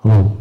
Alô?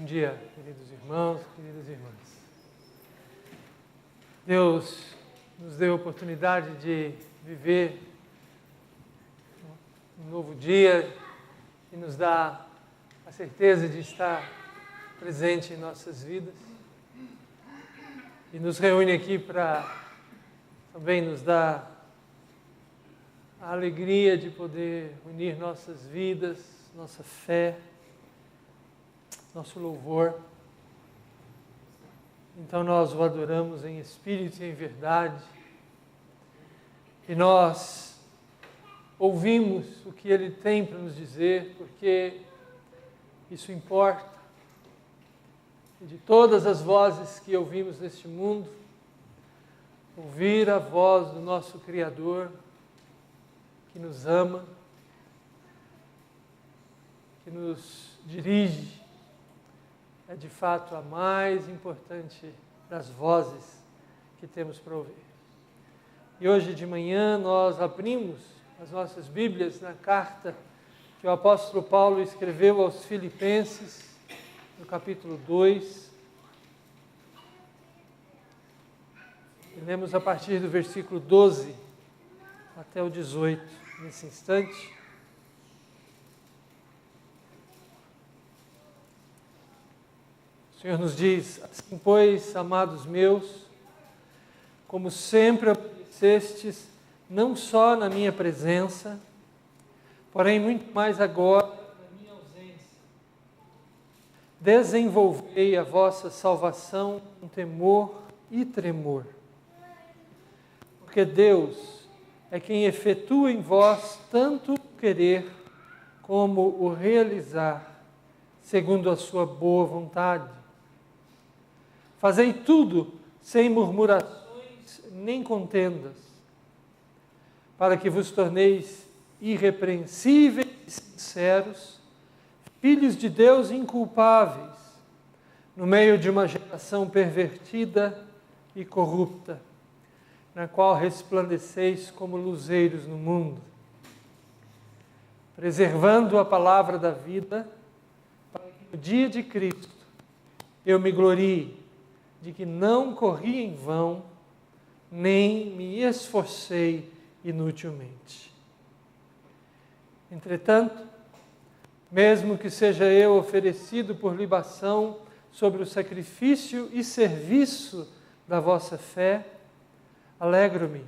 dia, queridos irmãos, queridas irmãs. Deus nos deu a oportunidade de viver um novo dia e nos dá a certeza de estar presente em nossas vidas. E nos reúne aqui para também nos dar a alegria de poder unir nossas vidas, nossa fé, nosso louvor. Então nós o adoramos em espírito e em verdade. E nós ouvimos o que Ele tem para nos dizer, porque isso importa. E de todas as vozes que ouvimos neste mundo, ouvir a voz do nosso Criador, que nos ama, que nos dirige, é de fato a mais importante das vozes que temos para ouvir. E hoje de manhã nós abrimos as nossas Bíblias na carta que o apóstolo Paulo escreveu aos Filipenses, no capítulo 2. E lemos a partir do versículo 12 até o 18, nesse instante. O Senhor nos diz: assim, pois, amados meus, como sempre obedecestes, não só na minha presença, porém muito mais agora na minha ausência, desenvolvei a vossa salvação com temor e tremor. Porque Deus é quem efetua em vós tanto o querer como o realizar, segundo a sua boa vontade. Fazei tudo sem murmurações nem contendas, para que vos torneis irrepreensíveis e sinceros, filhos de Deus inculpáveis, no meio de uma geração pervertida e corrupta, na qual resplandeceis como luzeiros no mundo, preservando a palavra da vida, para que no dia de Cristo eu me glorie de que não corri em vão, nem me esforcei inutilmente. Entretanto, mesmo que seja eu oferecido por libação sobre o sacrifício e serviço da vossa fé, alegro-me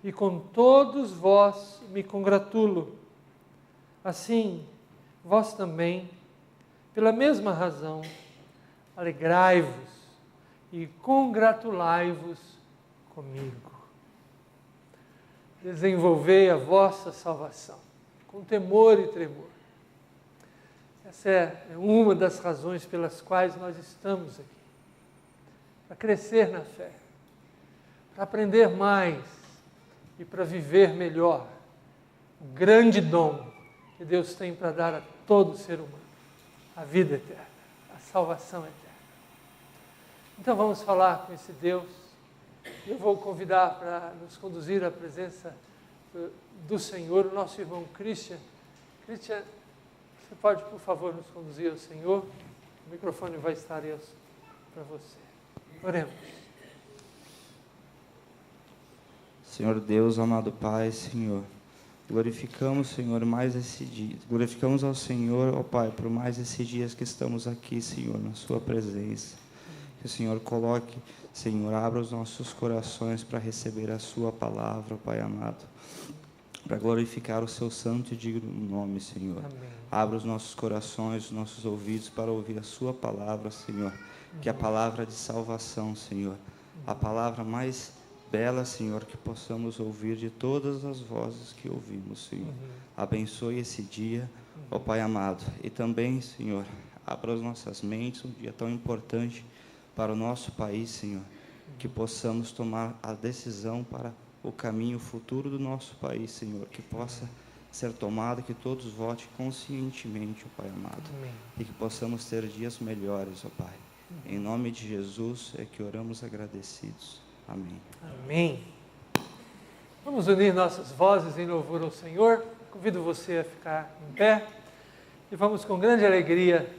e com todos vós me congratulo. Assim, vós também, pela mesma razão, alegrai-vos e congratulai-vos comigo. Desenvolvei a vossa salvação com temor e tremor. Essa é uma das razões pelas quais nós estamos aqui. Para crescer na fé, para aprender mais e para viver melhor o grande dom que Deus tem para dar a todo ser humano, a vida eterna, a salvação eterna. Então vamos falar com esse Deus. Eu vou convidar para nos conduzir à presença do Senhor, o nosso irmão Christian. Christian, você pode, por favor, nos conduzir ao Senhor? O microfone vai estar aí para você. Oremos. Senhor Deus, amado Pai, Senhor, glorificamos, Senhor, mais esse dia. Glorificamos ao Senhor, ó Pai, por mais esses dias que estamos aqui, Senhor, na Sua presença. Que o Senhor coloque, Senhor, abra os nossos corações para receber a Sua palavra, ó Pai amado, para glorificar o Seu santo e digno nome, Senhor. Amém. Abra os nossos corações, os nossos ouvidos para ouvir a Sua palavra, Senhor, que é a palavra de salvação, Senhor, a palavra mais bela, Senhor, que possamos ouvir de todas as vozes que ouvimos, Senhor. Abençoe esse dia, ó Pai amado, e também, Senhor, abra as nossas mentes, um dia tão importante para o nosso país, Senhor, que possamos tomar a decisão para o caminho futuro do nosso país, Senhor, que possa ser tomado, que todos votem conscientemente, ó Pai amado, Amém. E que possamos ter dias melhores, ó Pai. Em nome de Jesus é que oramos agradecidos. Amém. Amém. Vamos unir nossas vozes em louvor ao Senhor. Convido você a ficar em pé e vamos com grande alegria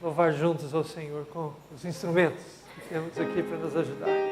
louvar juntos ao Senhor com os instrumentos que temos aqui para nos ajudar.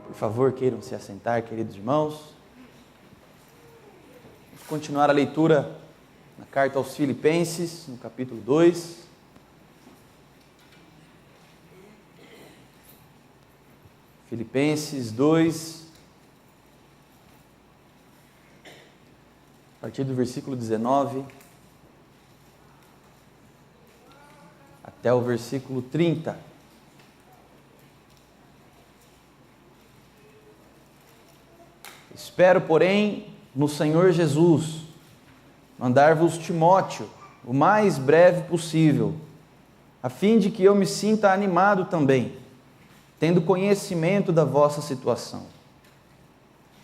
Por favor, queiram se assentar, queridos irmãos. Vamos continuar a leitura na carta aos Filipenses, no capítulo 2. Filipenses 2, a partir do versículo 19 até o versículo 30. Espero, porém, no Senhor Jesus, mandar-vos Timóteo o mais breve possível, a fim de que eu me sinta animado também, tendo conhecimento da vossa situação.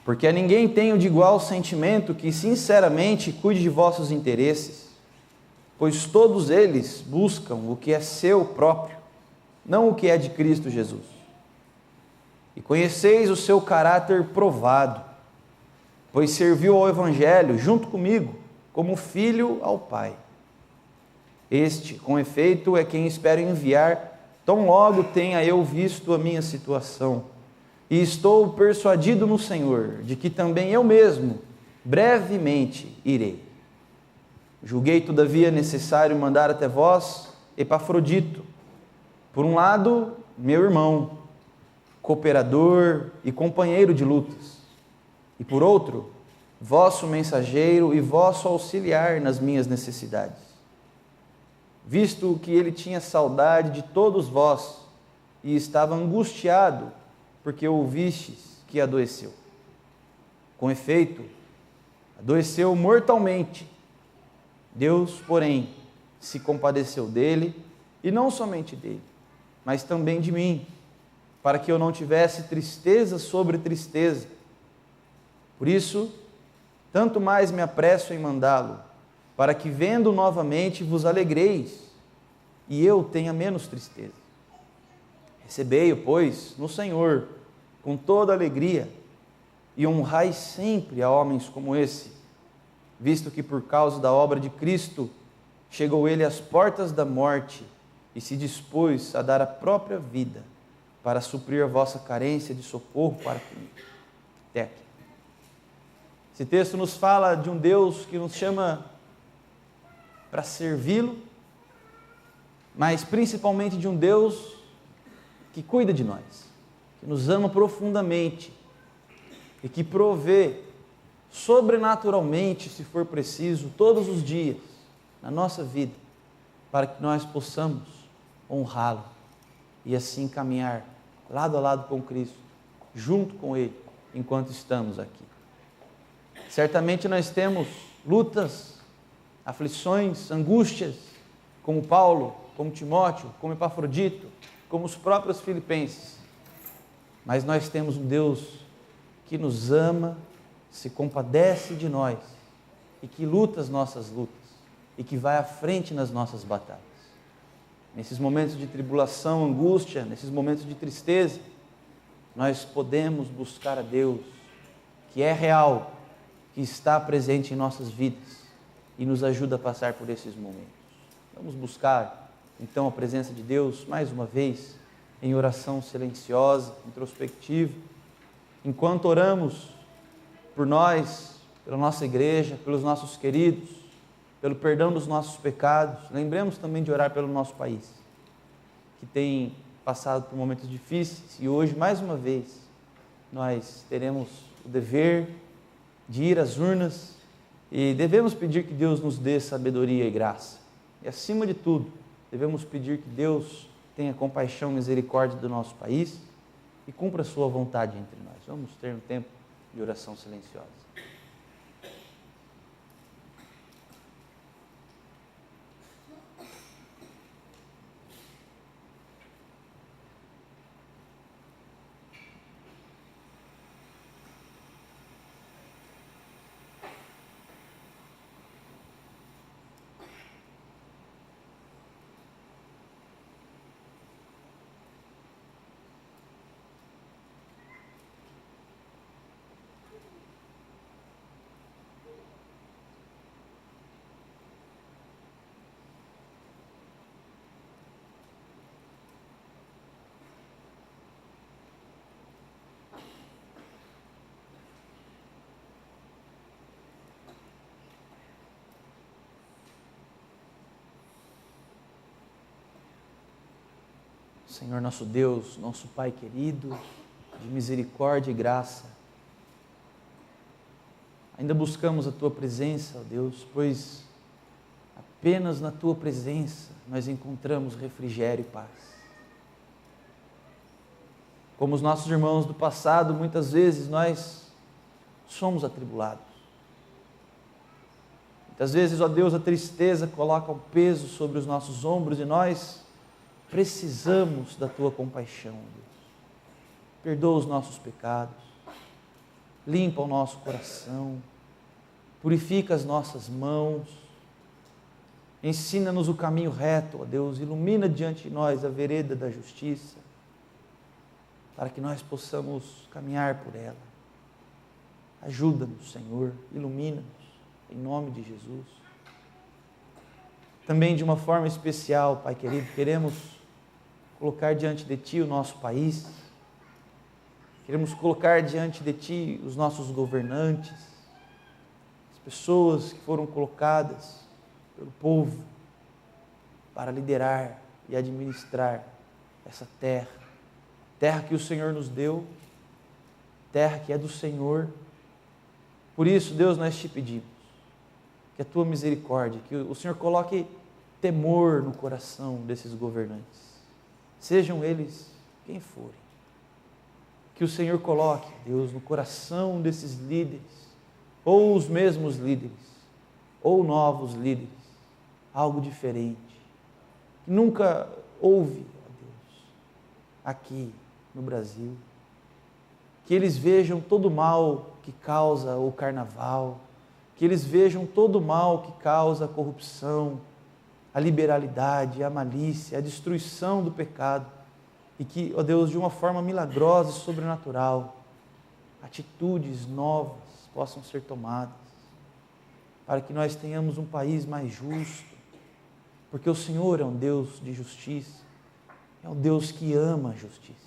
Porque a ninguém tenho de igual sentimento que, sinceramente, cuide de vossos interesses, pois todos eles buscam o que é seu próprio, não o que é de Cristo Jesus. E conheceis o seu caráter provado, pois serviu ao Evangelho junto comigo, como filho ao Pai. Este, com efeito, é quem espero enviar, tão logo tenha eu visto a minha situação, e estou persuadido no Senhor, de que também eu mesmo, brevemente, irei. Julguei, todavia, necessário mandar até vós Epafrodito, por um lado, meu irmão, cooperador e companheiro de lutas, e por outro, vosso mensageiro e vosso auxiliar nas minhas necessidades. Visto que ele tinha saudade de todos vós e estava angustiado, porque ouvistes que adoeceu. Com efeito, adoeceu mortalmente. Deus, porém, se compadeceu dele, e não somente dele, mas também de mim, para que eu não tivesse tristeza sobre tristeza. Por isso, tanto mais me apresso em mandá-lo, para que, vendo novamente, vos alegreis, e eu tenha menos tristeza. Recebei-o, pois, no Senhor, com toda alegria, e honrai sempre a homens como esse, visto que por causa da obra de Cristo, chegou ele às portas da morte, e se dispôs a dar a própria vida, para suprir a vossa carência de socorro para comigo. Até aqui. Esse texto nos fala de um Deus que nos chama para servi-lo, mas principalmente de um Deus que cuida de nós, que nos ama profundamente e que provê sobrenaturalmente, se for preciso, todos os dias na nossa vida, para que nós possamos honrá-lo e assim caminhar lado a lado com Cristo, junto com Ele, enquanto estamos aqui. Certamente nós temos lutas, aflições, angústias, como Paulo, como Timóteo, como Epafrodito, como os próprios filipenses. Mas nós temos um Deus que nos ama, se compadece de nós e que luta as nossas lutas e que vai à frente nas nossas batalhas. Nesses momentos de tribulação, angústia, nesses momentos de tristeza, nós podemos buscar a Deus, que é real, que está presente em nossas vidas e nos ajuda a passar por esses momentos. Vamos buscar, então, a presença de Deus, mais uma vez, em oração silenciosa, introspectiva. Enquanto oramos por nós, pela nossa igreja, pelos nossos queridos, pelo perdão dos nossos pecados, lembremos também de orar pelo nosso país, que tem passado por momentos difíceis, e hoje, mais uma vez, nós teremos o dever de ir às urnas e devemos pedir que Deus nos dê sabedoria e graça. E, acima de tudo, devemos pedir que Deus tenha compaixão e misericórdia do nosso país e cumpra a sua vontade entre nós. Vamos ter um tempo de oração silenciosa. Senhor nosso Deus, nosso Pai querido, de misericórdia e graça, ainda buscamos a Tua presença, ó Deus, pois apenas na Tua presença nós encontramos refrigério e paz. Como os nossos irmãos do passado, muitas vezes nós somos atribulados. Muitas vezes, ó Deus, a tristeza coloca um peso sobre os nossos ombros e nós precisamos da Tua compaixão, Deus. Perdoa os nossos pecados, limpa o nosso coração, purifica as nossas mãos, ensina-nos o caminho reto, ó Deus, ilumina diante de nós a vereda da justiça, para que nós possamos caminhar por ela. Ajuda-nos, Senhor, ilumina-nos, em nome de Jesus. Também de uma forma especial, Pai querido, queremos colocar diante de Ti o nosso país, queremos colocar diante de Ti os nossos governantes, as pessoas que foram colocadas pelo povo para liderar e administrar essa terra, terra que o Senhor nos deu, terra que é do Senhor. Por isso, Deus, nós Te pedimos que a Tua misericórdia, que o Senhor coloque temor no coração desses governantes, sejam eles quem forem, que o Senhor coloque, Deus, no coração desses líderes, ou os mesmos líderes, ou novos líderes, algo diferente, que nunca houve, ó Deus, aqui no Brasil, que eles vejam todo o mal que causa o carnaval, que eles vejam todo o mal que causa a corrupção, a liberalidade, a malícia, a destruição do pecado, e que, ó Deus, de uma forma milagrosa e sobrenatural, atitudes novas possam ser tomadas, para que nós tenhamos um país mais justo, porque o Senhor é um Deus de justiça, é um Deus que ama a justiça.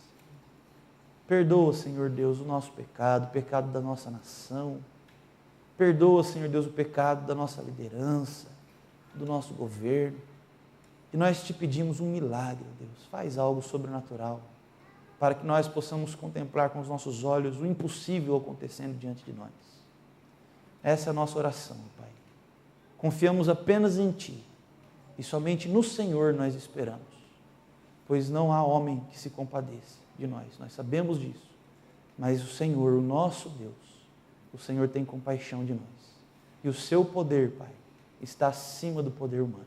Perdoa, Senhor Deus, o nosso pecado, o pecado da nossa nação, perdoa, Senhor Deus, o pecado da nossa liderança, do nosso governo, e nós Te pedimos um milagre, Deus, faz algo sobrenatural, para que nós possamos contemplar com os nossos olhos o impossível acontecendo diante de nós. Essa é a nossa oração, Pai. Confiamos apenas em Ti, e somente no Senhor nós esperamos, pois não há homem que se compadeça. de nós sabemos disso. Mas o Senhor, o nosso Deus, o Senhor tem compaixão de nós. E o seu poder, Pai, está acima do poder humano.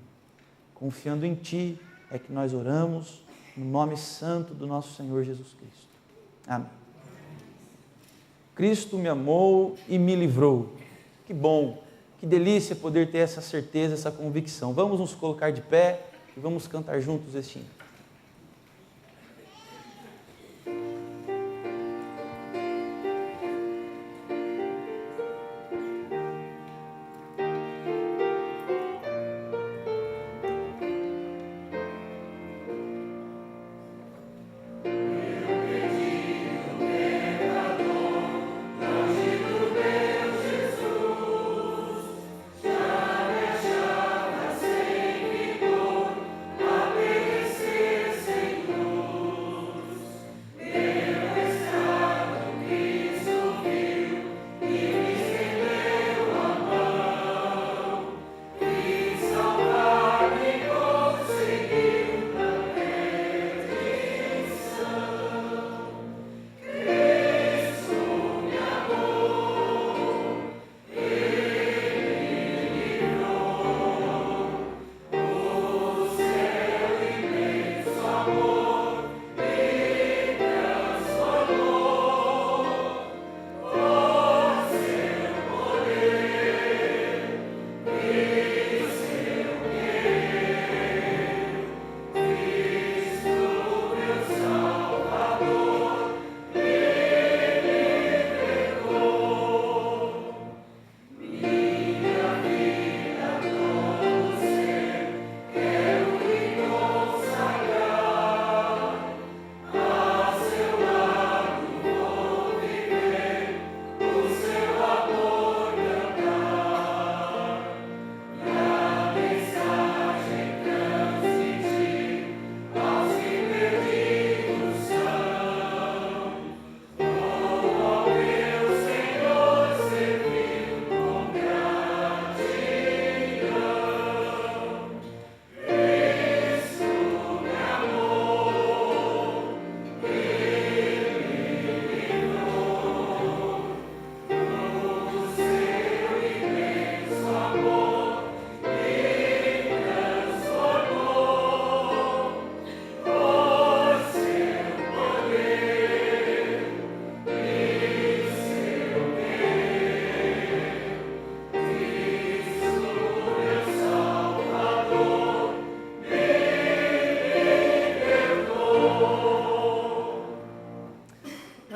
Confiando em Ti é que nós oramos no nome santo do nosso Senhor Jesus Cristo. Amém. Cristo me amou e me livrou. Que bom, que delícia poder ter essa certeza, essa convicção. Vamos nos colocar de pé e vamos cantar juntos este hino.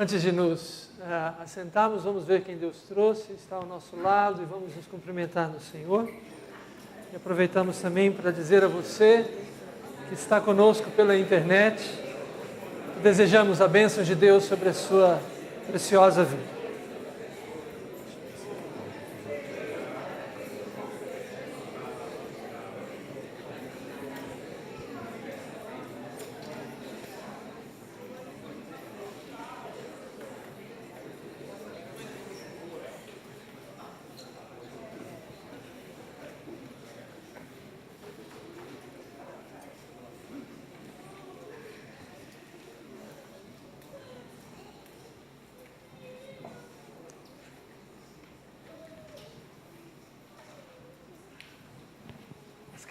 Antes de nos assentarmos, vamos ver quem Deus trouxe, está ao nosso lado e vamos nos cumprimentar no Senhor. E aproveitamos também para dizer a você que está conosco pela internet, que desejamos a bênção de Deus sobre a sua preciosa vida.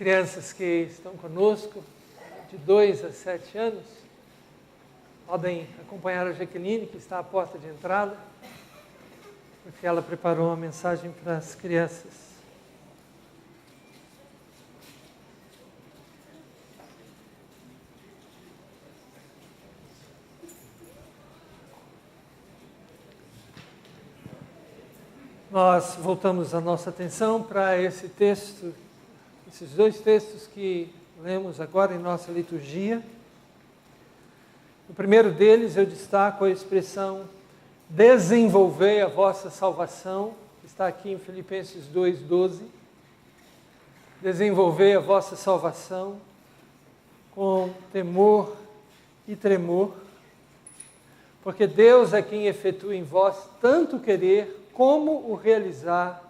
Crianças que estão conosco, de 2 a 7 anos, podem acompanhar a Jaqueline, que está à porta de entrada, porque ela preparou uma mensagem para as crianças. Nós voltamos a nossa atenção para esse texto, esses dois textos que lemos agora em nossa liturgia. No primeiro deles eu destaco a expressão desenvolvei a vossa salvação, que está aqui em Filipenses 2:12. Desenvolvei a vossa salvação com temor e tremor, porque Deus é quem efetua em vós tanto querer como o realizar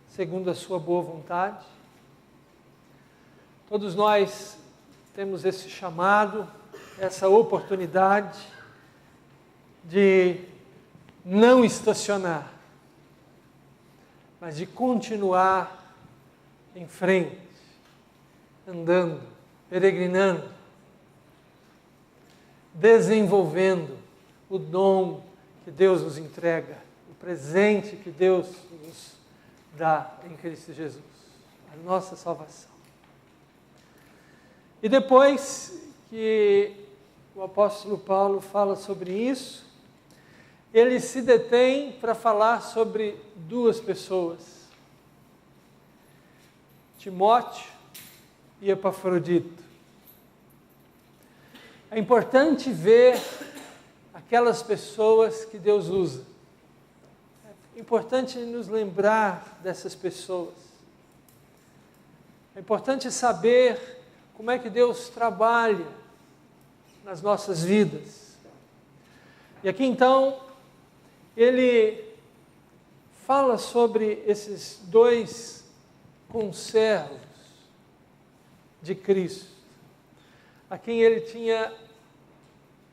segundo a sua boa vontade. Todos nós temos esse chamado, essa oportunidade de não estacionar, mas de continuar em frente, andando, peregrinando, desenvolvendo o dom que Deus nos entrega, o presente que Deus nos dá em Cristo Jesus, a nossa salvação. E depois que o apóstolo Paulo fala sobre isso, ele se detém para falar sobre duas pessoas, Timóteo e Epafrodito. É importante ver aquelas pessoas que Deus usa. É importante nos lembrar dessas pessoas. É importante saber como é que Deus trabalha nas nossas vidas. E aqui então, ele fala sobre esses dois conservos de Cristo, a quem ele tinha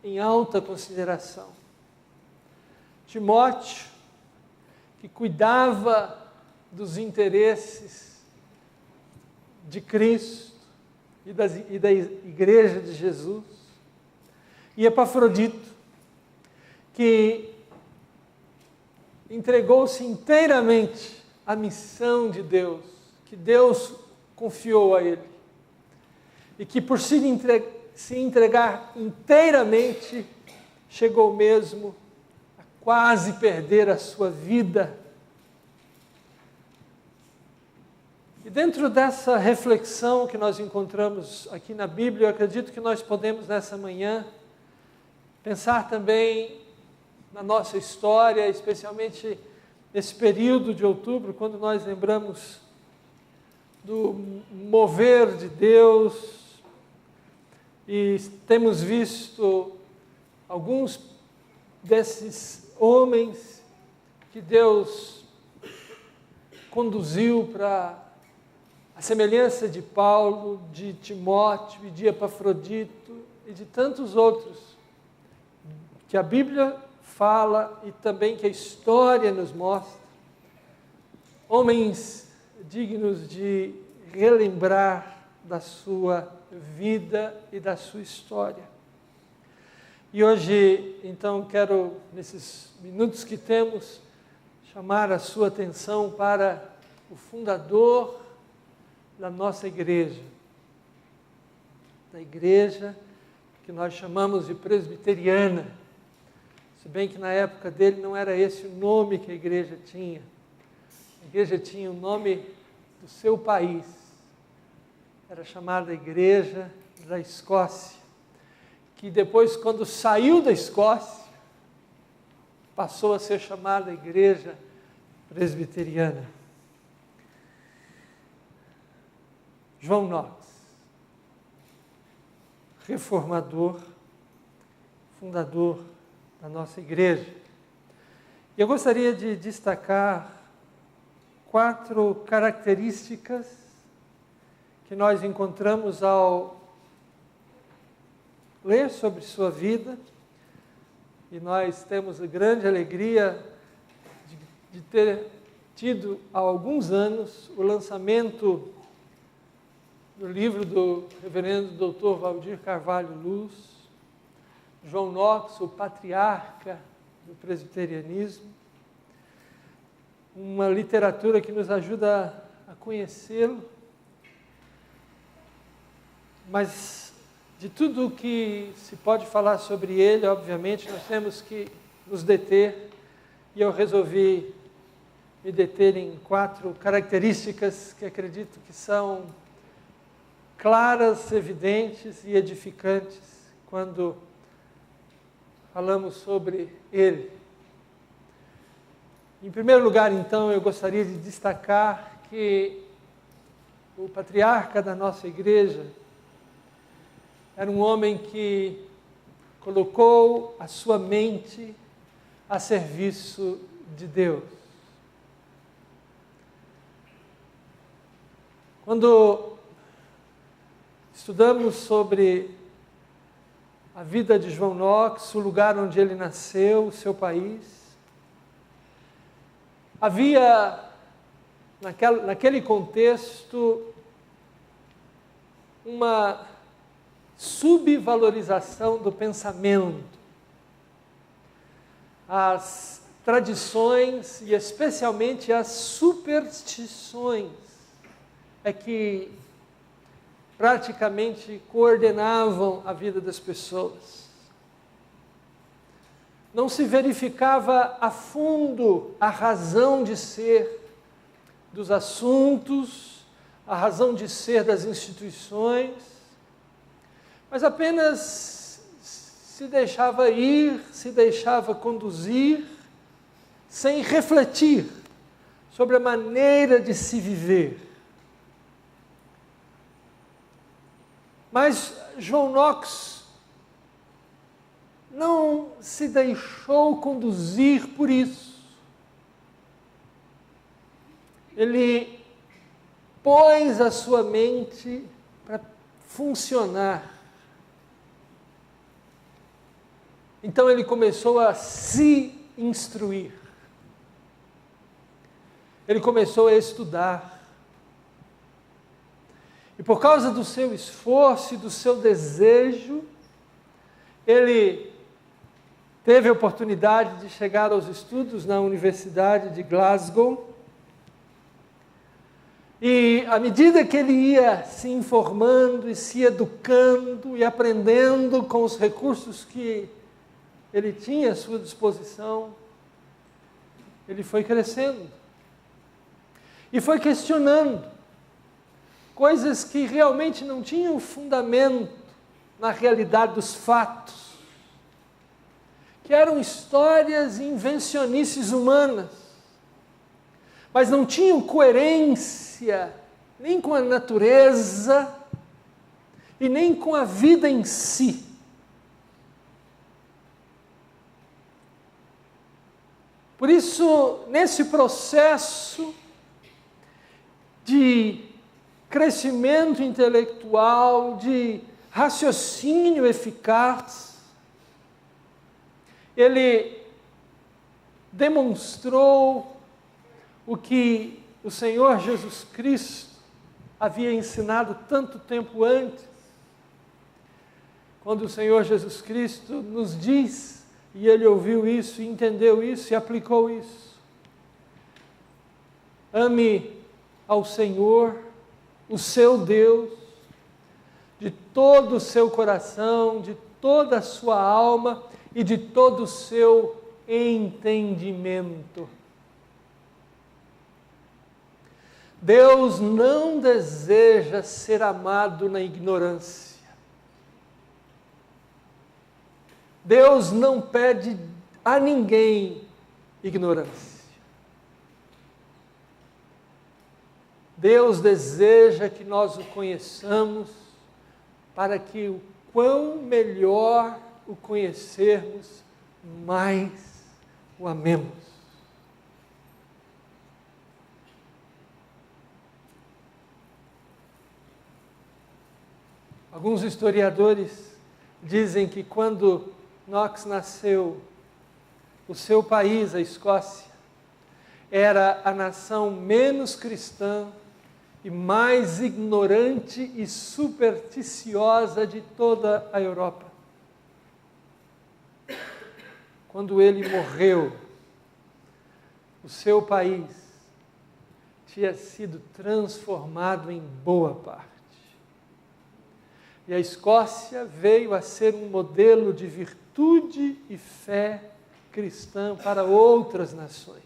em alta consideração. Timóteo, que cuidava dos interesses de Cristo e da igreja de Jesus, e Epafrodito, que entregou-se inteiramente à missão de Deus, que Deus confiou a ele, e que por se entregar inteiramente, chegou mesmo a quase perder a sua vida. E dentro dessa reflexão que nós encontramos aqui na Bíblia, eu acredito que nós podemos nessa manhã pensar também na nossa história, especialmente nesse período de outubro, quando nós lembramos do mover de Deus, e temos visto alguns desses homens que Deus conduziu para a semelhança de Paulo, de Timóteo e de Epafrodito e de tantos outros que a Bíblia fala e também que a história nos mostra, homens dignos de relembrar da sua vida e da sua história. E hoje, então, quero, nesses minutos que temos, chamar a sua atenção para o fundador da nossa igreja, da igreja que nós chamamos de presbiteriana, se bem que na época dele não era esse o nome que a igreja tinha. A igreja tinha o nome do seu país, era chamada Igreja da Escócia, que depois, quando saiu da Escócia, passou a ser chamada Igreja Presbiteriana. João Knox, reformador, fundador da nossa igreja. E eu gostaria de destacar 4 características que nós encontramos ao ler sobre sua vida, e nós temos a grande alegria de ter tido há alguns anos o lançamento do livro do reverendo Dr. Valdir Carvalho Luz, João Knox, o patriarca do presbiterianismo, uma literatura que nos ajuda a conhecê-lo, mas de tudo o que se pode falar sobre ele, obviamente, nós temos que nos deter, e eu resolvi me deter em 4 características que acredito que são claras, evidentes e edificantes quando falamos sobre ele. Em primeiro lugar, então, eu gostaria de destacar que o patriarca da nossa igreja era um homem que colocou a sua mente a serviço de Deus. Quando estudamos sobre a vida de João Knox, o lugar onde ele nasceu, o seu país. Havia, naquele contexto, uma subvalorização do pensamento. As tradições e especialmente as superstições é que praticamente coordenavam a vida das pessoas. Não se verificava a fundo a razão de ser dos assuntos, a razão de ser das instituições, mas apenas se deixava ir, se deixava conduzir, sem refletir sobre a maneira de se viver. Mas João Knox não se deixou conduzir por isso. Ele pôs a sua mente para funcionar. Então ele começou a se instruir. Ele começou a estudar. E por causa do seu esforço e do seu desejo, ele teve a oportunidade de chegar aos estudos na Universidade de Glasgow. E à medida que ele ia se informando e se educando e aprendendo com os recursos que ele tinha à sua disposição, ele foi crescendo. E foi questionando coisas que realmente não tinham fundamento na realidade dos fatos, que eram histórias e invencionices humanas, mas não tinham coerência nem com a natureza e nem com a vida em si. Por isso, nesse processo de crescimento intelectual, de raciocínio eficaz, ele demonstrou o que o Senhor Jesus Cristo havia ensinado tanto tempo antes, quando o Senhor Jesus Cristo nos diz, e ele ouviu isso, entendeu isso e aplicou isso: ame ao Senhor, o seu Deus, de todo o seu coração, de toda a sua alma e de todo o seu entendimento. Deus não deseja ser amado na ignorância. Deus não pede a ninguém ignorância. Deus deseja que nós o conheçamos para que o quão melhor o conhecermos, mais o amemos. Alguns historiadores dizem que quando Knox nasceu, o seu país, a Escócia, era a nação menos cristã e mais ignorante e supersticiosa de toda a Europa. Quando ele morreu, o seu país tinha sido transformado em boa parte. E a Escócia veio a ser um modelo de virtude e fé cristã para outras nações.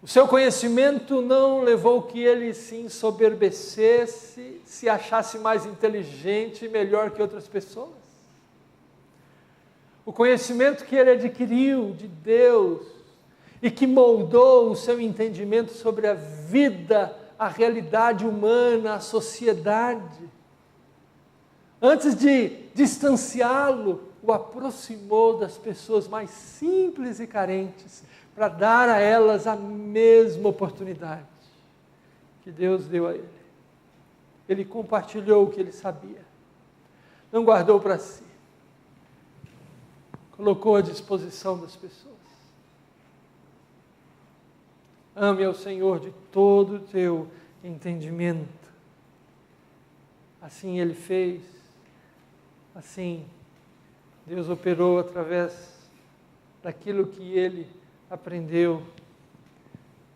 O seu conhecimento não levou que ele se ensoberbecesse, se achasse mais inteligente e melhor que outras pessoas. O conhecimento que ele adquiriu de Deus e que moldou o seu entendimento sobre a vida, a realidade humana, a sociedade, antes de distanciá-lo, o aproximou das pessoas mais simples e carentes, para dar a elas a mesma oportunidade que Deus deu a ele. ele compartilhou o que ele sabia. Não guardou para si. Colocou à disposição das pessoas. Ame ao Senhor de todo o teu entendimento. Assim ele fez. Assim Deus operou através daquilo que ele aprendeu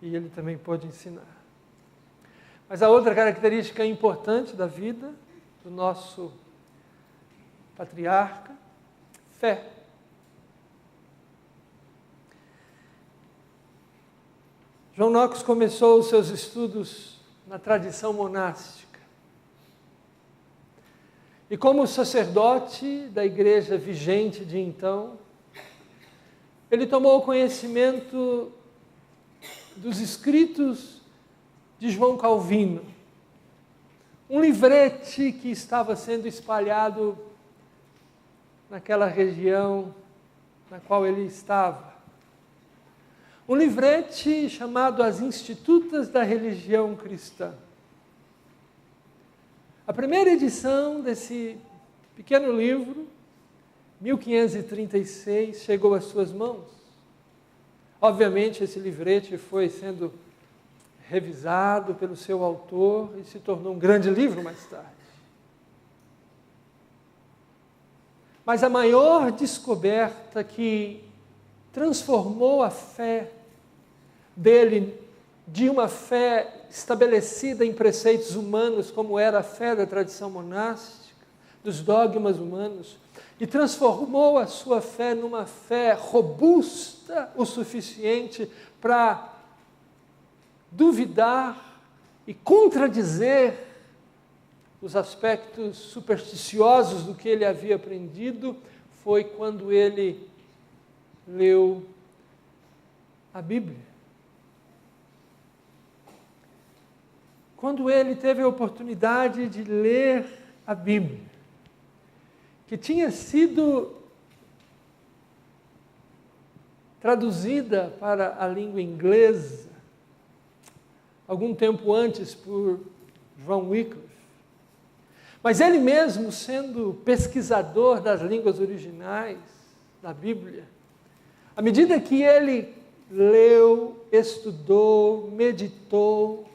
e ele também pôde ensinar. Mas a outra característica importante da vida do nosso patriarca, fé. João Knox começou os seus estudos na tradição monástica. E como sacerdote da igreja vigente de então, ele tomou conhecimento dos escritos de João Calvino, um livrete que estava sendo espalhado naquela região na qual ele estava. Um livrete chamado As Institutas da Religião Cristã. A primeira edição desse pequeno livro, 1536, chegou às suas mãos. Obviamente, esse livrete foi sendo revisado pelo seu autor e se tornou um grande livro mais tarde. Mas a maior descoberta que transformou a fé dele de uma fé estabelecida em preceitos humanos, como era a fé da tradição monástica, dos dogmas humanos, e transformou a sua fé numa fé robusta o suficiente para duvidar e contradizer os aspectos supersticiosos do que ele havia aprendido, foi quando ele leu a Bíblia. Quando ele teve a oportunidade de ler a Bíblia, que tinha sido traduzida para a língua inglesa algum tempo antes por John Wycliffe, mas ele mesmo, sendo pesquisador das línguas originais da Bíblia, à medida que ele leu, estudou, meditou,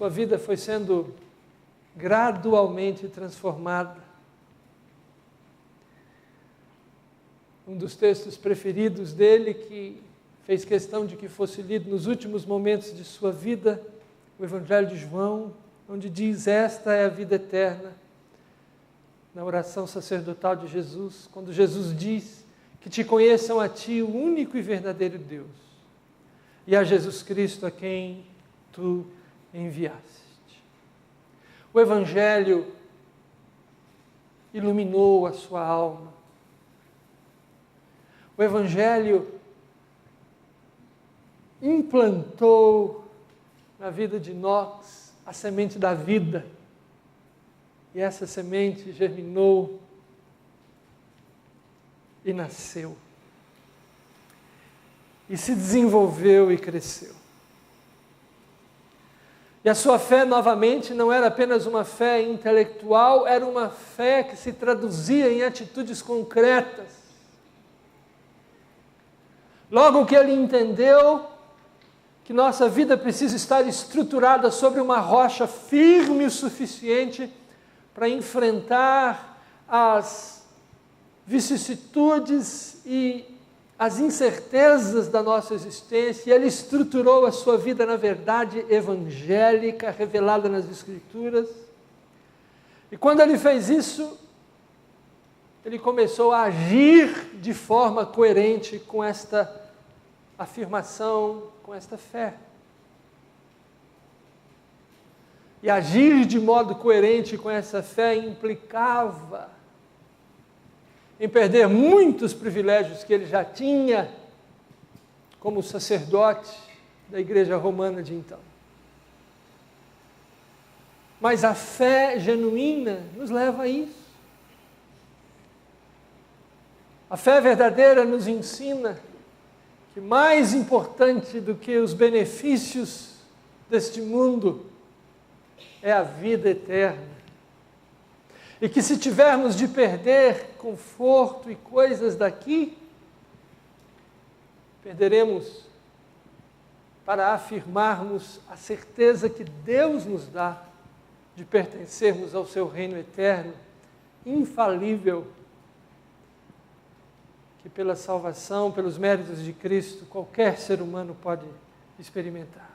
sua vida foi sendo gradualmente transformada. Um dos textos preferidos dele, que fez questão de que fosse lido nos últimos momentos de sua vida, o Evangelho de João, onde diz: esta é a vida eterna, na oração sacerdotal de Jesus, quando Jesus diz que te conheçam a ti, o único e verdadeiro Deus, e a Jesus Cristo a quem tu enviaste. O Evangelho iluminou a sua alma. O Evangelho implantou na vida de Knox a semente da vida. E essa semente germinou e nasceu. E se desenvolveu e cresceu. E a sua fé, novamente, não era apenas uma fé intelectual, era uma fé que se traduzia em atitudes concretas. Logo que ele entendeu que nossa vida precisa estar estruturada sobre uma rocha firme o suficiente para enfrentar as vicissitudes e as incertezas da nossa existência, e ele estruturou a sua vida na verdade evangélica, revelada nas Escrituras. E quando ele fez isso, ele começou a agir de forma coerente com esta afirmação, com esta fé. E agir de modo coerente com essa fé implicava em perder muitos privilégios que ele já tinha como sacerdote da igreja romana de então. Mas a fé genuína nos leva a isso. A fé verdadeira nos ensina que mais importante do que os benefícios deste mundo é a vida eterna. E que se tivermos de perder conforto e coisas daqui, perderemos para afirmarmos a certeza que Deus nos dá de pertencermos ao seu reino eterno, infalível, que pela salvação, pelos méritos de Cristo, qualquer ser humano pode experimentar.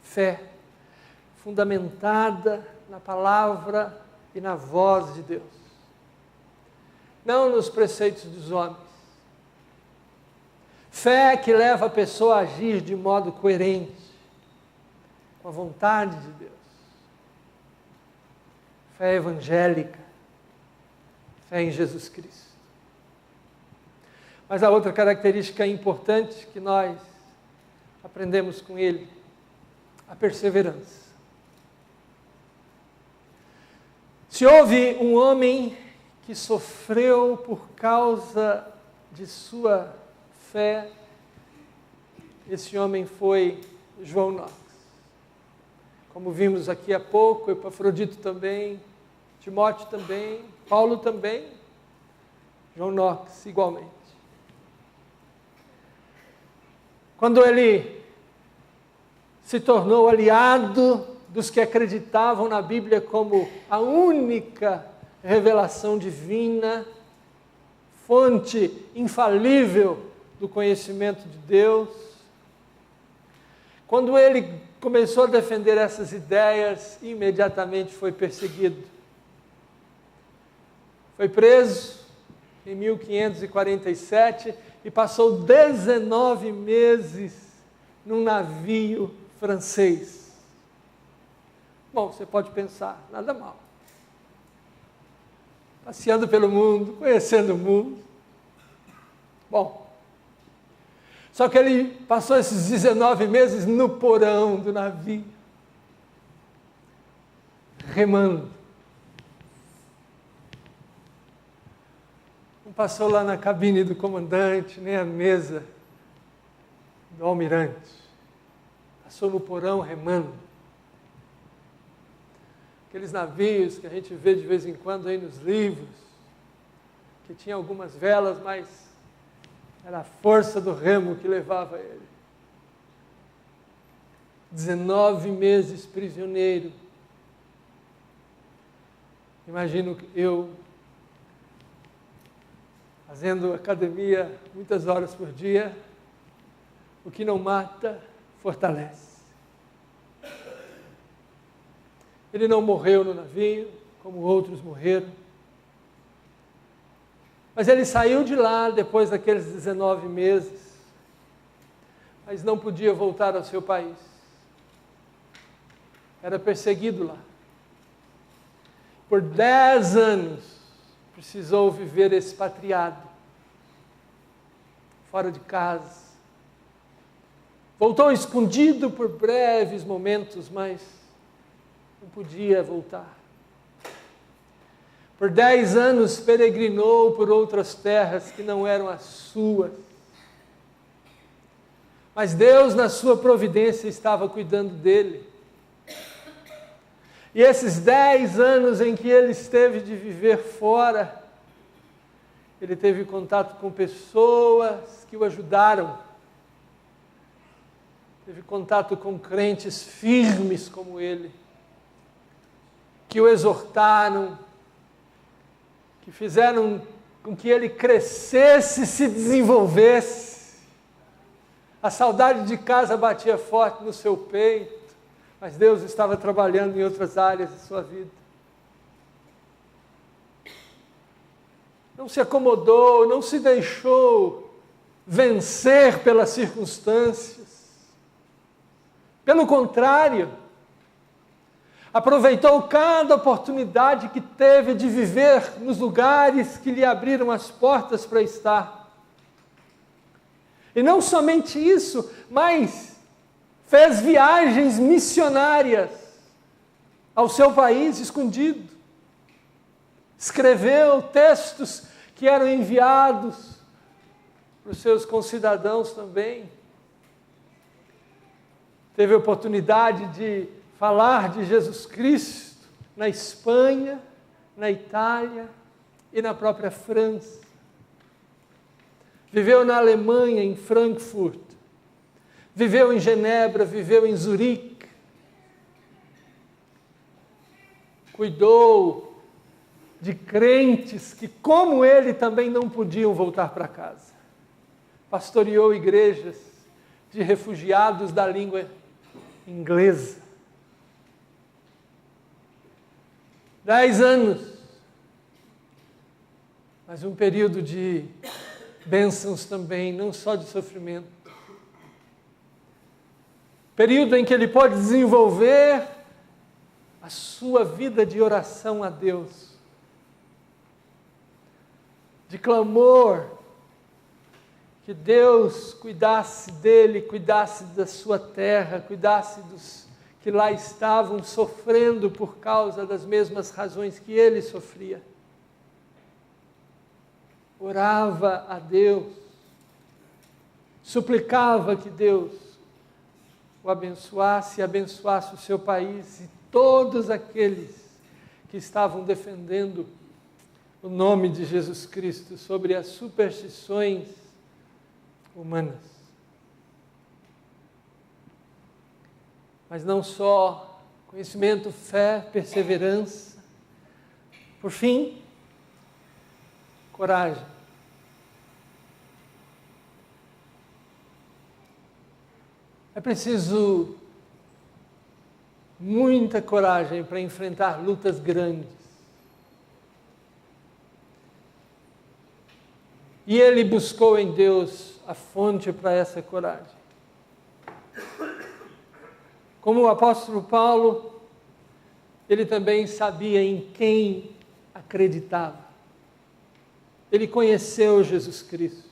Fé fundamentada na palavra e na voz de Deus, não nos preceitos dos homens. Fé que leva a pessoa a agir de modo coerente com a vontade de Deus. Fé evangélica, fé em Jesus Cristo. Mas a outra característica importante que nós aprendemos com ele, a perseverança. Se houve um homem que sofreu por causa de sua fé, esse homem foi João Knox. Como vimos aqui há pouco, Epafrodito também, Timóteo também, Paulo também, João Knox igualmente. Quando ele se tornou aliado dos que acreditavam na Bíblia como a única revelação divina, fonte infalível do conhecimento de Deus, quando ele começou a defender essas ideias, imediatamente foi perseguido. Foi preso em 1547 e passou 19 meses num navio francês. Bom, você pode pensar, nada mal. Passeando pelo mundo, conhecendo o mundo. Bom, só que ele passou esses 19 meses no porão do navio, remando. Não passou lá na cabine do comandante, nem à mesa do almirante. Passou no porão remando. Aqueles navios que a gente vê de vez em quando aí nos livros, que tinha algumas velas, mas era a força do remo que levava ele. 19 meses prisioneiro. Imagino eu fazendo academia muitas horas por dia. O que não mata, fortalece. Ele não morreu no navio, como outros morreram. Mas ele saiu de lá depois daqueles 19 meses, mas não podia voltar ao seu país. Era perseguido lá. Por 10 anos, precisou viver expatriado, fora de casa. Voltou escondido por breves momentos, mas não podia voltar. Por 10 anos peregrinou por outras terras que não eram as suas. Mas Deus, na sua providência, estava cuidando dele. E esses 10 anos em que ele esteve de viver fora, ele teve contato com pessoas que o ajudaram. Teve contato com crentes firmes como ele, que o exortaram, que fizeram com que ele crescesse e se desenvolvesse. A saudade de casa batia forte no seu peito, mas Deus estava trabalhando em outras áreas da sua vida. Não se acomodou, não se deixou vencer pelas circunstâncias. Pelo contrário, aproveitou cada oportunidade que teve de viver nos lugares que lhe abriram as portas para estar. E não somente isso, mas fez viagens missionárias ao seu país escondido. Escreveu textos que eram enviados para os seus concidadãos também. teve a oportunidade de falar de Jesus Cristo na Espanha, na Itália e na própria França. Viveu na Alemanha, em Frankfurt. Viveu em Genebra, viveu em Zurique. Cuidou de crentes que, como ele, também não podiam voltar para casa. Pastoreou igrejas de refugiados da língua inglesa. 10 anos. Mas um período de bênçãos também, não só de sofrimento. Período em que ele pode desenvolver a sua vida de oração a Deus, de clamor, que Deus cuidasse dele, cuidasse da sua terra, cuidasse dos que lá estavam sofrendo por causa das mesmas razões que ele sofria. Orava a Deus, suplicava que Deus o abençoasse e abençoasse o seu país e todos aqueles que estavam defendendo o nome de Jesus Cristo sobre as superstições humanas. Mas não só conhecimento, fé, perseverança. Por fim, coragem. É preciso muita coragem para enfrentar lutas grandes. E ele buscou em Deus a fonte para essa coragem. Como o apóstolo Paulo, ele também sabia em quem acreditava. Ele conheceu Jesus Cristo.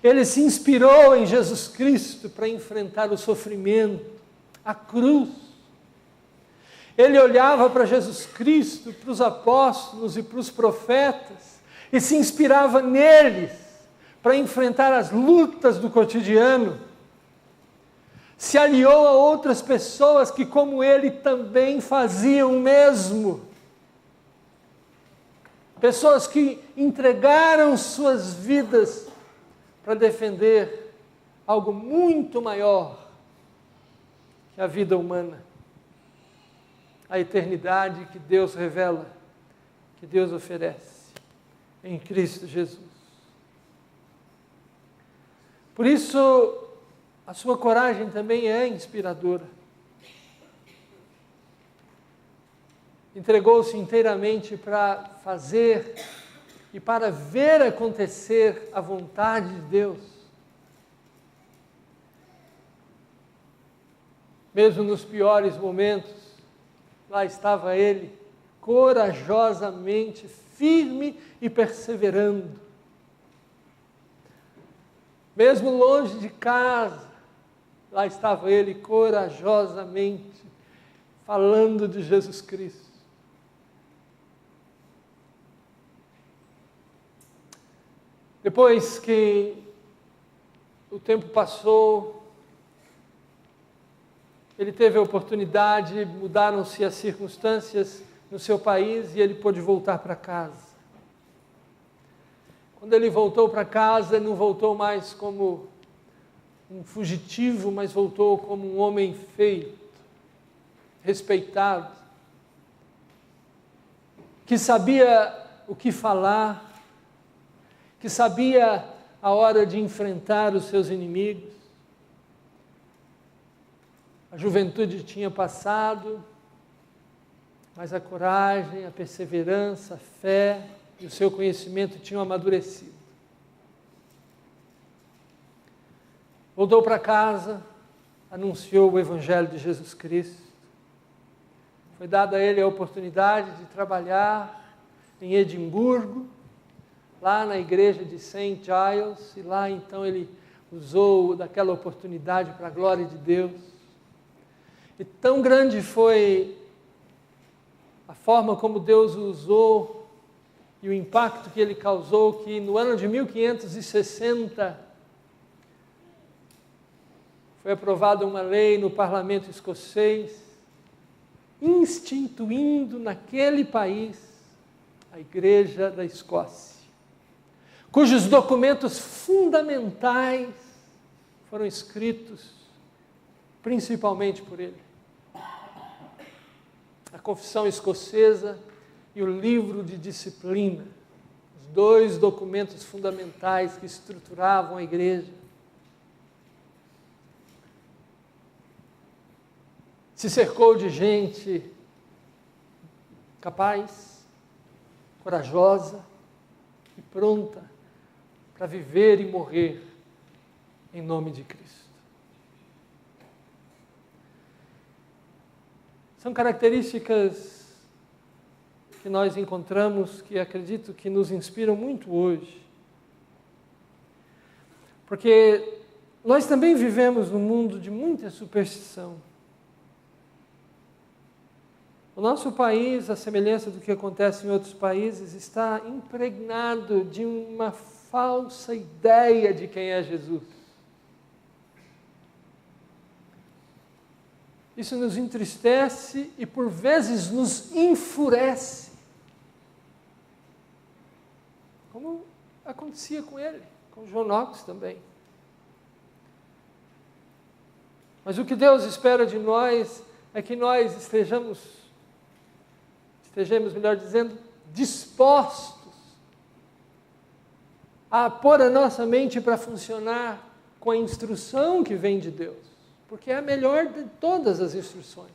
Ele se inspirou em Jesus Cristo para enfrentar o sofrimento, a cruz. Ele olhava para Jesus Cristo, para os apóstolos e para os profetas, e se inspirava neles para enfrentar as lutas do cotidiano. Se aliou a outras pessoas que, como ele, também faziam o mesmo. Pessoas que entregaram suas vidas para defender algo muito maior que a vida humana. A eternidade que Deus revela, que Deus oferece em Cristo Jesus. Por isso, a sua coragem também é inspiradora. Entregou-se inteiramente para fazer e para ver acontecer a vontade de Deus. Mesmo nos piores momentos, lá estava ele, corajosamente, firme e perseverando. Mesmo longe de casa, lá estava ele, corajosamente, falando de Jesus Cristo. Depois que o tempo passou, ele teve a oportunidade, mudaram-se as circunstâncias no seu país e ele pôde voltar para casa. Quando ele voltou para casa, ele não voltou mais como um fugitivo, mas voltou como um homem feito, respeitado, que sabia o que falar, que sabia a hora de enfrentar os seus inimigos. A juventude tinha passado, mas a coragem, a perseverança, a fé e o seu conhecimento tinham amadurecido. Voltou para casa, anunciou o Evangelho de Jesus Cristo. Foi dada a ele a oportunidade de trabalhar em Edimburgo, lá na igreja de St. Giles, e lá então ele usou daquela oportunidade para a glória de Deus. E tão grande foi a forma como Deus o usou e o impacto que ele causou, que no ano de 1560 foi aprovada uma lei no parlamento escocês, instituindo naquele país a Igreja da Escócia, cujos documentos fundamentais foram escritos principalmente por ele. A Confissão Escocesa e o Livro de Disciplina, os dois documentos fundamentais que estruturavam a Igreja. Se cercou de gente capaz, corajosa e pronta para viver e morrer em nome de Cristo. São características que nós encontramos que acredito que nos inspiram muito hoje. Porque nós também vivemos num mundo de muita superstição. O nosso país, à semelhança do que acontece em outros países, está impregnado de uma falsa ideia de quem é Jesus. Isso nos entristece e, por vezes, nos enfurece. Como acontecia com ele, com João Knox também. Mas o que Deus espera de nós é que nós estejamos, melhor dizendo, dispostos a pôr a nossa mente para funcionar com a instrução que vem de Deus, porque é a melhor de todas as instruções.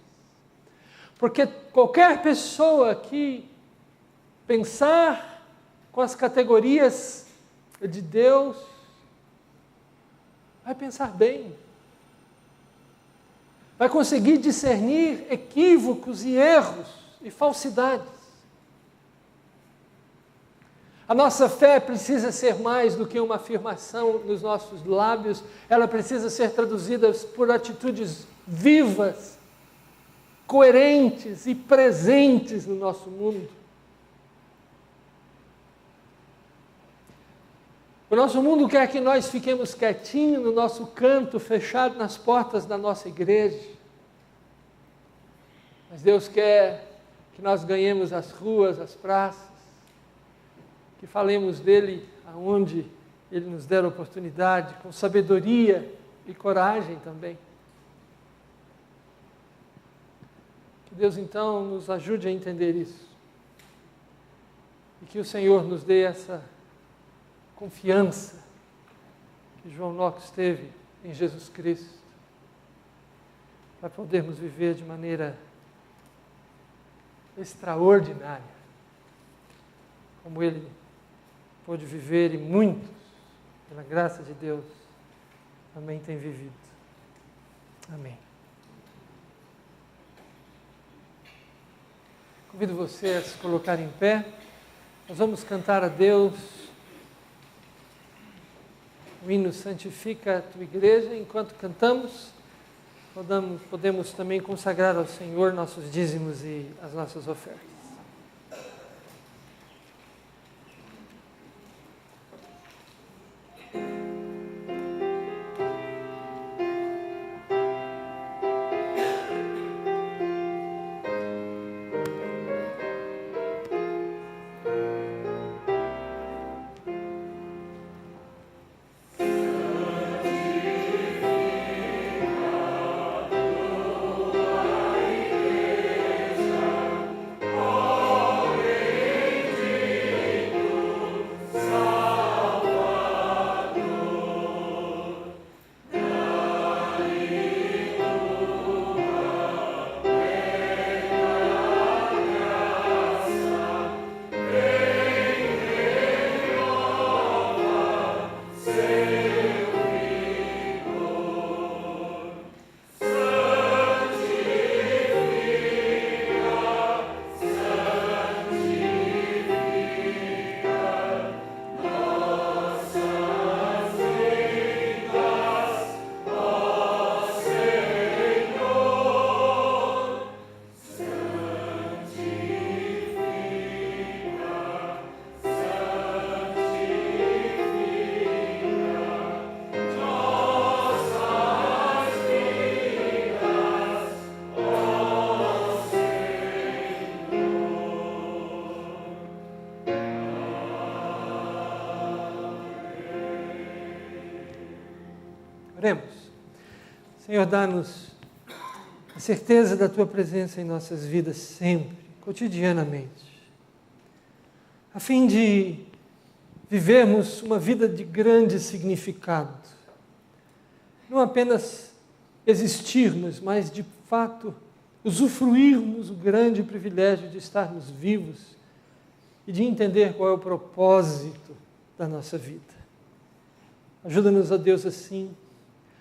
Porque qualquer pessoa que pensar com as categorias de Deus vai pensar bem, vai conseguir discernir equívocos e erros e falsidades. A nossa fé precisa ser mais do que uma afirmação nos nossos lábios, ela precisa ser traduzida por atitudes vivas, coerentes e presentes no nosso mundo. O nosso mundo quer que nós fiquemos quietinhos no nosso canto, fechado nas portas da nossa igreja. Mas Deus quer que nós ganhemos as ruas, as praças, que falemos dele aonde ele nos der a oportunidade, com sabedoria e coragem também. Que Deus então nos ajude a entender isso. E que o Senhor nos dê essa confiança que João Knox teve em Jesus Cristo, para podermos viver de maneira extraordinária, como ele pôde viver e muitos, pela graça de Deus, também têm vivido. Amém. Convido você a se colocar em pé. Nós vamos cantar a Deus o hino Santifica a Tua Igreja. Enquanto cantamos, podemos também consagrar ao Senhor nossos dízimos e as nossas ofertas. Oh Oremos. Senhor, dá-nos a certeza da Tua presença em nossas vidas sempre, cotidianamente, a fim de vivermos uma vida de grande significado, não apenas existirmos, mas de fato usufruirmos o grande privilégio de estarmos vivos e de entender qual é o propósito da nossa vida. Ajuda-nos, ó Deus, assim,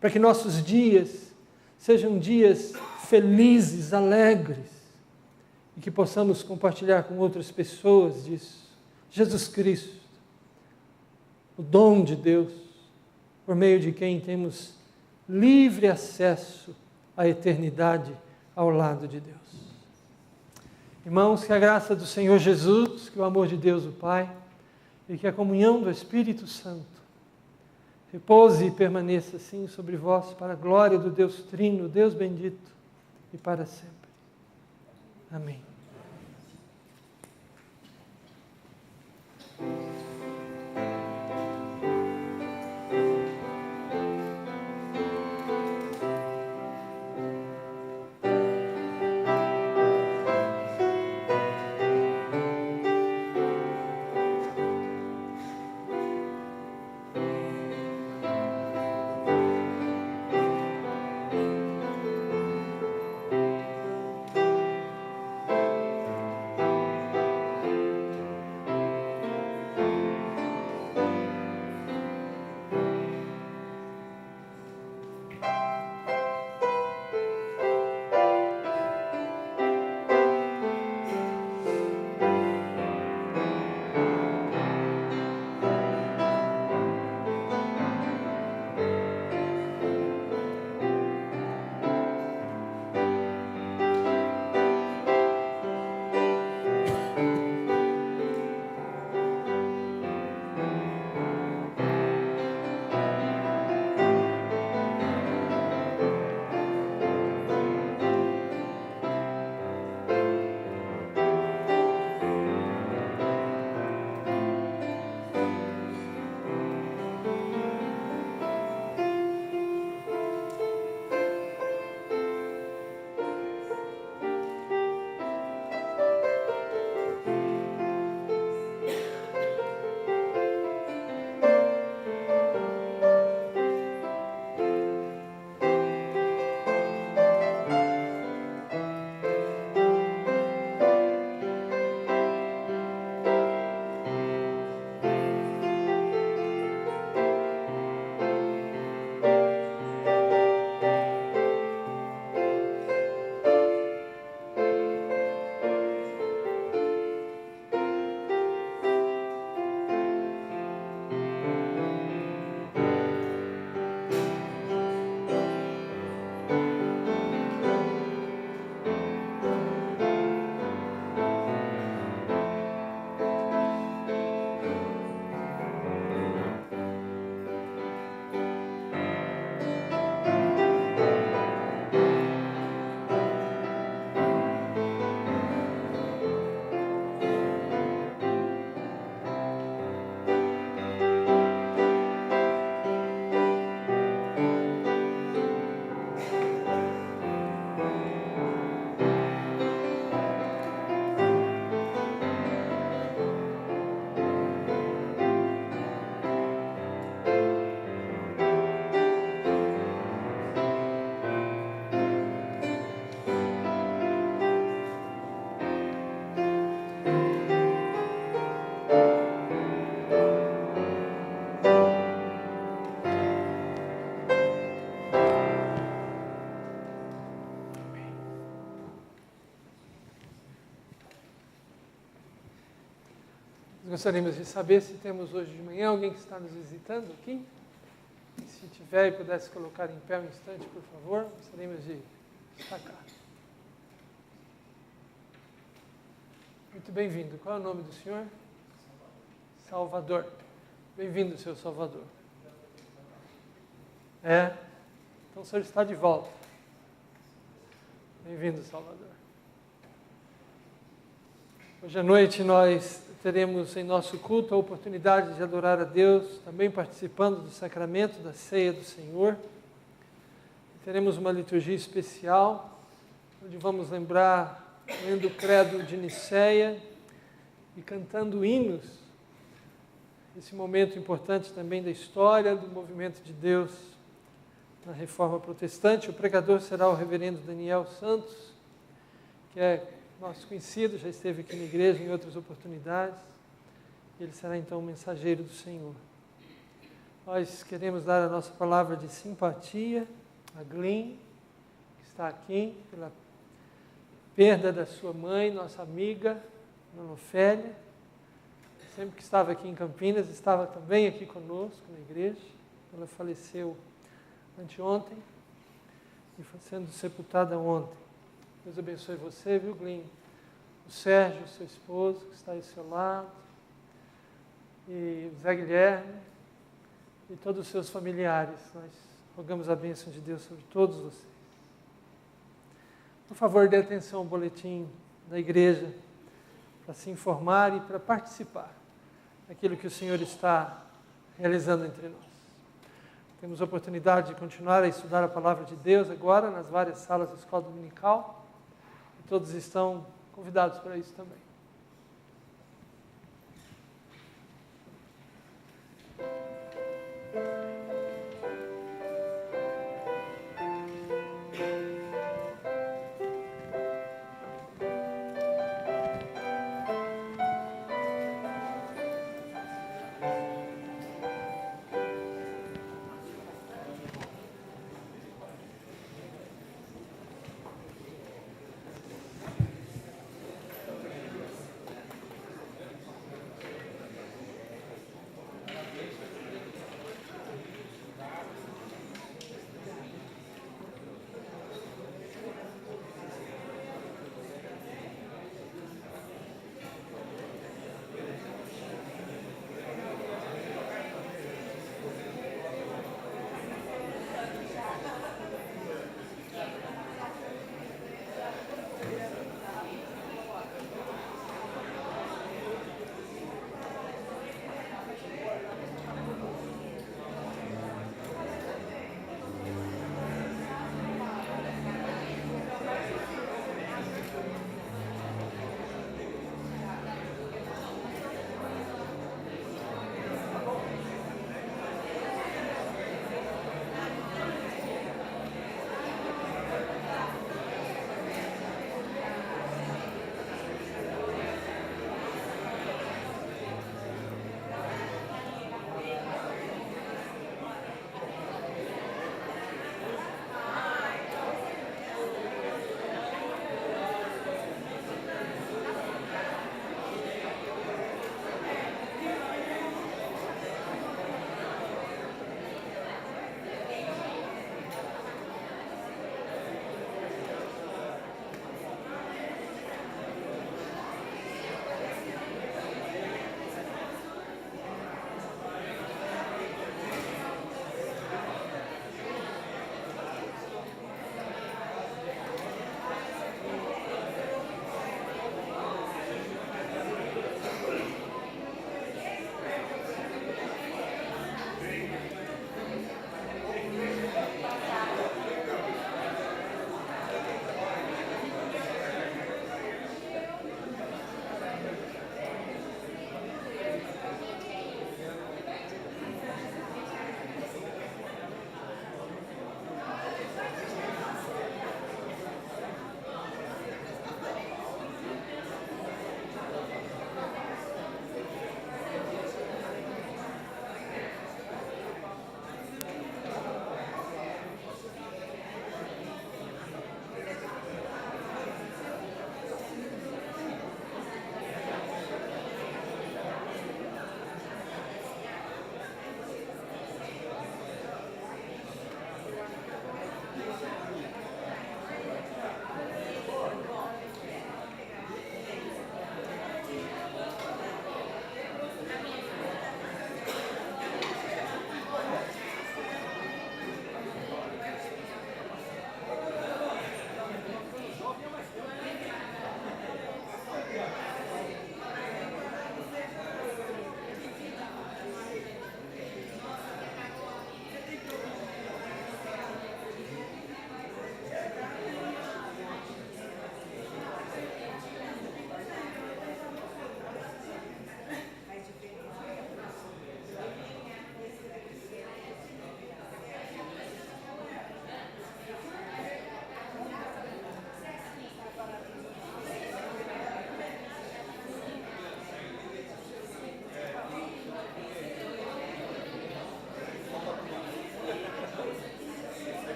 para que nossos dias sejam dias felizes, alegres, e que possamos compartilhar com outras pessoas disso. Jesus Cristo, o dom de Deus, por meio de quem temos livre acesso à eternidade ao lado de Deus. Irmãos, que a graça do Senhor Jesus, que o amor de Deus o Pai e que a comunhão do Espírito Santo repouse e permaneça assim sobre vós para a glória do Deus Trino, Deus bendito e para sempre. Amém. Gostaríamos de saber se temos hoje de manhã alguém que está nos visitando aqui. Se tiver e pudesse colocar em pé um instante, por favor, gostaríamos de destacar. Muito bem-vindo. Qual é o nome do senhor? Salvador. Bem-vindo, seu Salvador. Então o senhor está de volta. Bem-vindo, Salvador. Hoje à noite nós teremos em nosso culto a oportunidade de adorar a Deus, também participando do sacramento da ceia do Senhor. teremos uma liturgia especial, onde vamos lembrar, lendo o credo de Nicéia e cantando hinos. Esse momento importante também da história do movimento de Deus na Reforma Protestante. O pregador será o reverendo Daniel Santos, que é nosso conhecido, já esteve aqui na igreja em outras oportunidades. Ele será então o mensageiro do Senhor. Nós queremos dar a nossa palavra de simpatia a Glyn, que está aqui pela perda da sua mãe, nossa amiga, Dona Ofélia. Sempre que estava aqui em Campinas, estava também aqui conosco na igreja. Ela faleceu anteontem e foi sendo sepultada ontem. Deus abençoe você, viu, Glyn? O Sérgio, seu esposo, que está aí ao seu lado, e o Zé Guilherme, e todos os seus familiares. Nós rogamos a bênção de Deus sobre todos vocês. Por favor, dê atenção ao boletim da igreja, para se informar e para participar daquilo que o Senhor está realizando entre nós. Temos a oportunidade de continuar a estudar a Palavra de Deus agora, nas várias salas da Escola Dominical, e todos estão convidados para isso também.